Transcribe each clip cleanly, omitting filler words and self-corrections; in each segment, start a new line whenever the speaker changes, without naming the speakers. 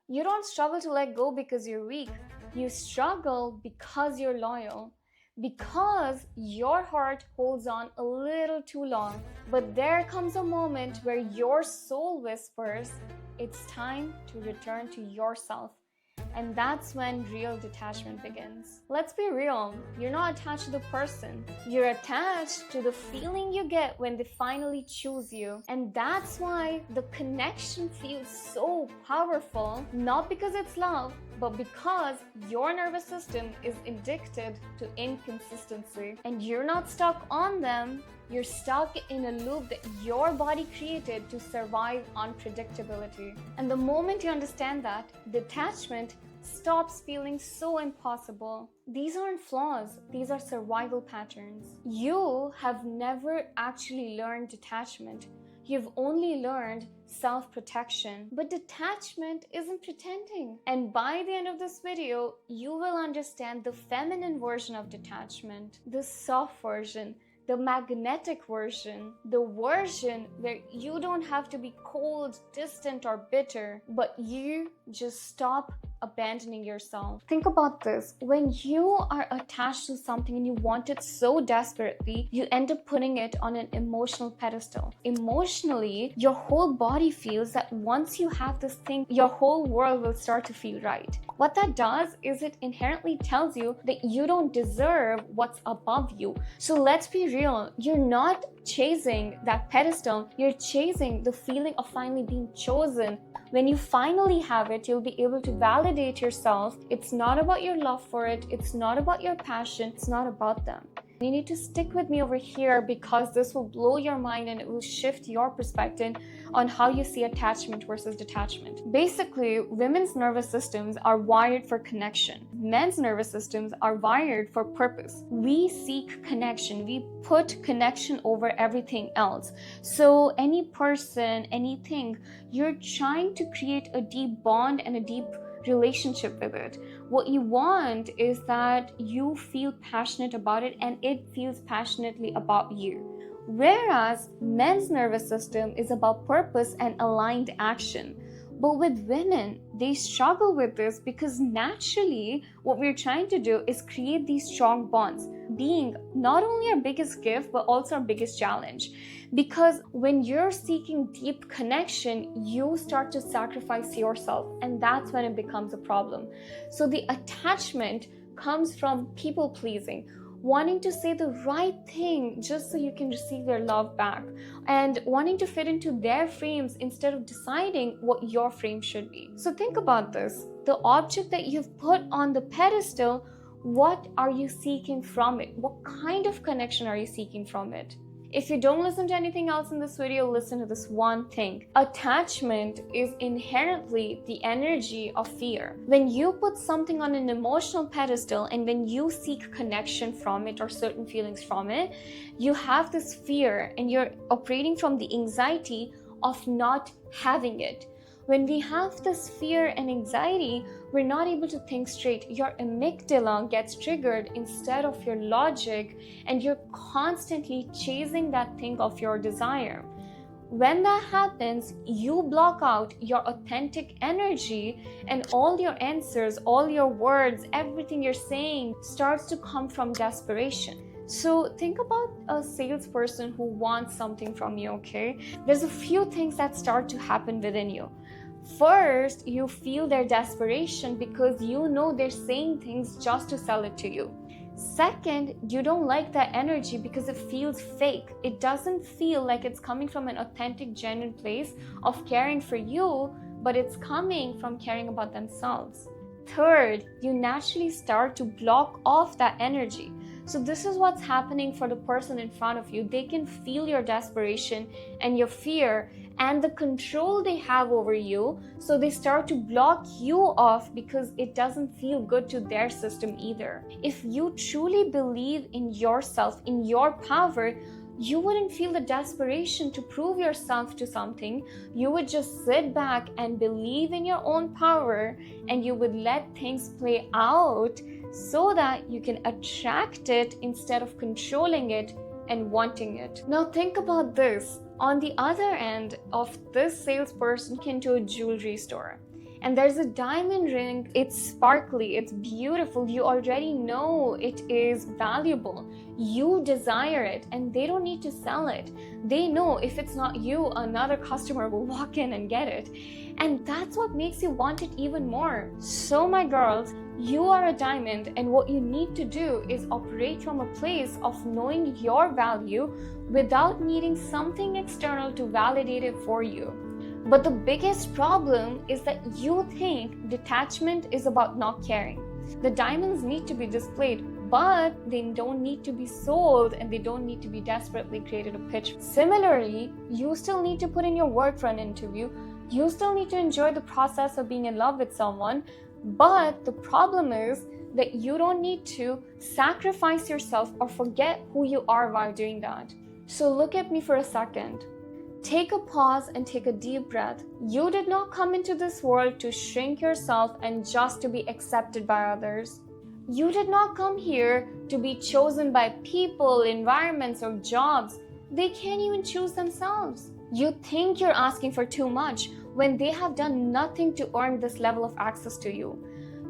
You don't struggle to let go because you're weak. You struggle because you're loyal. Because your heart holds on a little too long. But there comes a moment where your soul whispers, it's time to return to yourself. And that's when real detachment begins. Let's be real, you're not attached to the person. You're attached to the feeling you get when they finally choose you. And that's why the connection feels so powerful, not because it's love, but because your nervous system is addicted to inconsistency. And you're not stuck on them, you're stuck in a loop that your body created to survive unpredictability. And the moment you understand that, detachment stops feeling so impossible. These aren't flaws, these are survival patterns. You have never actually learned detachment. You've only learned self-protection. But detachment isn't pretending. And by the end of this video, you will understand the feminine version of detachment, the soft version, the magnetic version, the version where you don't have to be cold, distant, or bitter, but you just stop abandoning yourself. Think about this. When you are attached to something and you want it so desperately, you end up putting it on an emotional pedestal. Emotionally, your whole body feels that once you have this thing, your whole world will start to feel right. What that does is it inherently tells you that you don't deserve what's above you. So let's be real, you're not chasing that pedestal, you're chasing the feeling of finally being chosen. When you finally have it, you'll be able to validate yourself. It's not about your love for it, it's not about your passion, it's not about them. You need to stick with me over here because this will blow your mind and it will shift your perspective on how you see attachment versus detachment. Basically, women's nervous systems are wired for connection. Men's nervous systems are wired for purpose. We seek connection. We put connection over everything else. So any person, anything, you're trying to create a deep bond and a deep relationship with it. What you want is that you feel passionate about it and it feels passionately about you. Whereas men's nervous system is about purpose and aligned action. But with women, they struggle with this because naturally what we're trying to do is create these strong bonds, being not only our biggest gift but also our biggest challenge. Because when you're seeking deep connection, you start to sacrifice yourself, and that's when it becomes a problem. So the attachment comes from people pleasing, wanting to say the right thing just so you can receive their love back, and wanting to fit into their frames instead of deciding what your frame should be. So think about this. The object that you've put on the pedestal, what are you seeking from it? What kind of connection are you seeking from it? If you don't listen to anything else in this video, listen to this one thing. Attachment is inherently the energy of fear. When you put something on an emotional pedestal and when you seek connection from it or certain feelings from it, you have this fear and you're operating from the anxiety of not having it. When we have this fear and anxiety, we're not able to think straight. Your amygdala gets triggered instead of your logic, and you're constantly chasing that thing of your desire. When that happens, you block out your authentic energy, and all your answers, all your words, everything you're saying starts to come from desperation. So think about a salesperson who wants something from you, okay? There's a few things that start to happen within you. First, you feel their desperation because you know they're saying things just to sell it to you. Second, you don't like that energy because it feels fake. It doesn't feel like it's coming from an authentic, genuine place of caring for you, but it's coming from caring about themselves. Third, you naturally start to block off that energy. So this is what's happening for the person in front of you. They can feel your desperation and your fear and the control they have over you. So they start to block you off because it doesn't feel good to their system either. If you truly believe in yourself, in your power, you wouldn't feel the desperation to prove yourself to something. You would just sit back and believe in your own power, and you would let things play out so that you can attract it instead of controlling it and wanting it. Now think about this. On the other end of this salesperson came to a jewelry store, and there's a diamond ring. It's sparkly, it's beautiful, you already know it is valuable, you desire it, and they don't need to sell it. They know if it's not you, another customer will walk in and get it, and that's what makes you want it even more. So my girls, you are a diamond, and what you need to do is operate from a place of knowing your value without needing something external to validate it for you. But the biggest problem is that you think detachment is about not caring. The diamonds need to be displayed, but they don't need to be sold, and they don't need to be desperately created a pitch. Similarly, you still need to put in your work for an interview. You still need to enjoy the process of being in love with someone, but the problem is that you don't need to sacrifice yourself or forget who you are while doing that. So look at me for a second. Take a pause and take a deep breath. You did not come into this world to shrink yourself and just to be accepted by others. You did not come here to be chosen by people, environments, or jobs. They can't even choose themselves. You think you're asking for too much when they have done nothing to earn this level of access to you.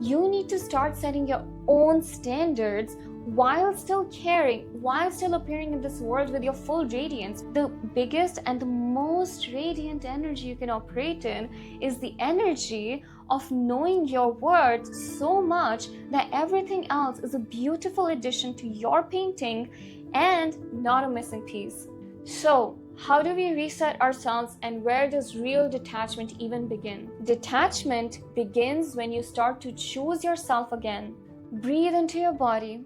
You need to start setting your own standards while still caring, while still appearing in this world with your full radiance. The biggest and the most radiant energy you can operate in is the energy of knowing your worth so much that everything else is a beautiful addition to your painting and not a missing piece. So, how do we reset ourselves, and where does real detachment even begin? Detachment begins when you start to choose yourself again. Breathe into your body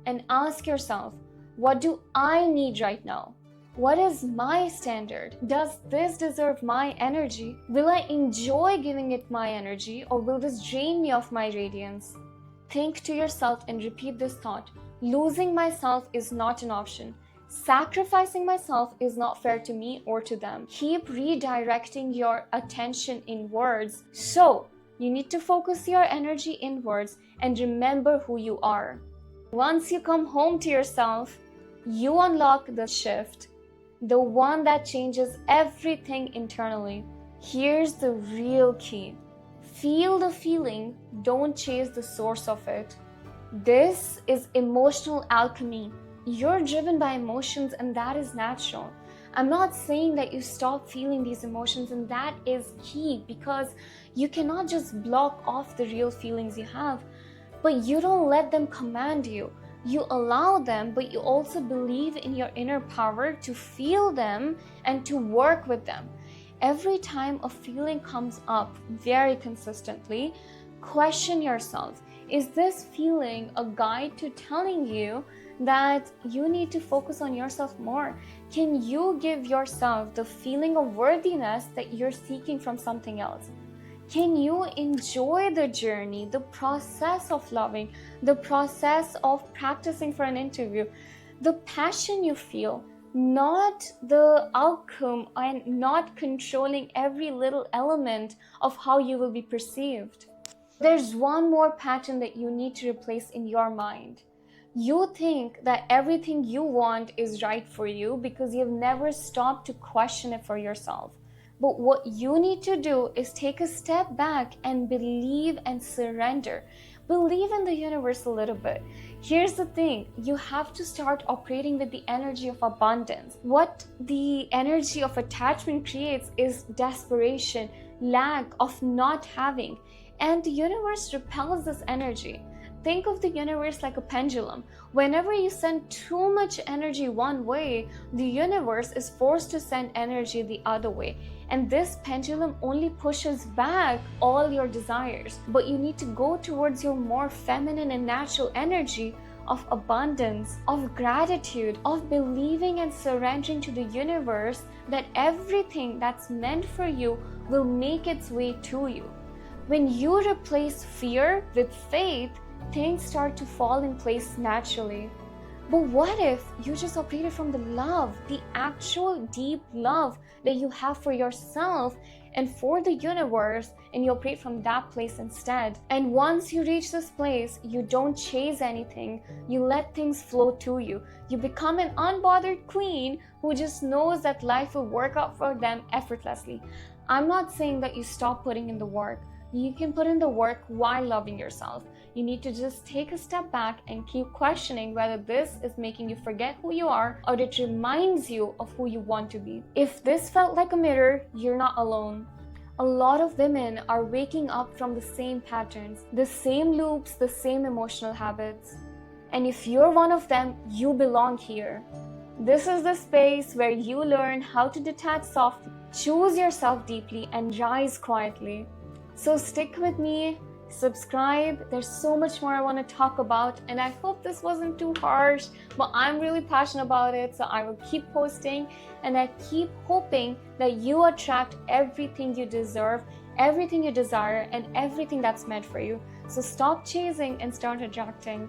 and ask yourself, what do I need right now? What is my standard? Does this deserve my energy? Will I enjoy giving it my energy, or will this drain me of my radiance? Think to yourself and repeat this thought. Losing myself is not an option. Sacrificing myself is not fair to me or to them. Keep redirecting your attention inwards. So, you need to focus your energy inwards and remember who you are. Once you come home to yourself, you unlock the shift, the one that changes everything internally. Here's the real key. Feel the feeling, don't chase the source of it. This is emotional alchemy. You're driven by emotions, and that is natural. I'm not saying that you stop feeling these emotions, and that is key, because you cannot just block off the real feelings you have. But you don't let them command you. You allow them, but you also believe in your inner power to feel them and to work with them. Every time a feeling comes up very consistently, question yourself. Is this feeling a guide to telling you that you need to focus on yourself more? Can you give yourself the feeling of worthiness that you're seeking from something else? Can you enjoy the journey, the process of loving, the process of practicing for an interview, the passion you feel, not the outcome, and not controlling every little element of how you will be perceived? There's one more pattern that you need to replace in your mind. You think that everything you want is right for you because you've never stopped to question it for yourself. But what you need to do is take a step back and believe and surrender. Believe in the universe a little bit. Here's the thing, you have to start operating with the energy of abundance. What the energy of attachment creates is desperation, lack of not having, and the universe repels this energy. Think of the universe like a pendulum. Whenever you send too much energy one way, the universe is forced to send energy the other way. And this pendulum only pushes back all your desires. But you need to go towards your more feminine and natural energy of abundance, of gratitude, of believing and surrendering to the universe that everything that's meant for you will make its way to you. When you replace fear with faith, things start to fall in place naturally. But what if you just operated from the love, the actual deep love that you have for yourself and for the universe, and you operate from that place instead? And once you reach this place, you don't chase anything, you let things flow to you. You become an unbothered queen who just knows that life will work out for them effortlessly. I'm not saying that you stop putting in the work. You can put in the work while loving yourself. You need to just take a step back and keep questioning whether this is making you forget who you are or it reminds you of who you want to be. If this felt like a mirror, you're not alone. A lot of women are waking up from the same patterns, the same loops, the same emotional habits. And if you're one of them, you belong here. This is the space where you learn how to detach softly, choose yourself deeply, and rise quietly. So stick with me, subscribe. There's so much more I want to talk about, and I hope this wasn't too harsh, but I'm really passionate about it, so I will keep posting, and I keep hoping that you attract everything you deserve, everything you desire, and everything that's meant for you. So stop chasing and start attracting.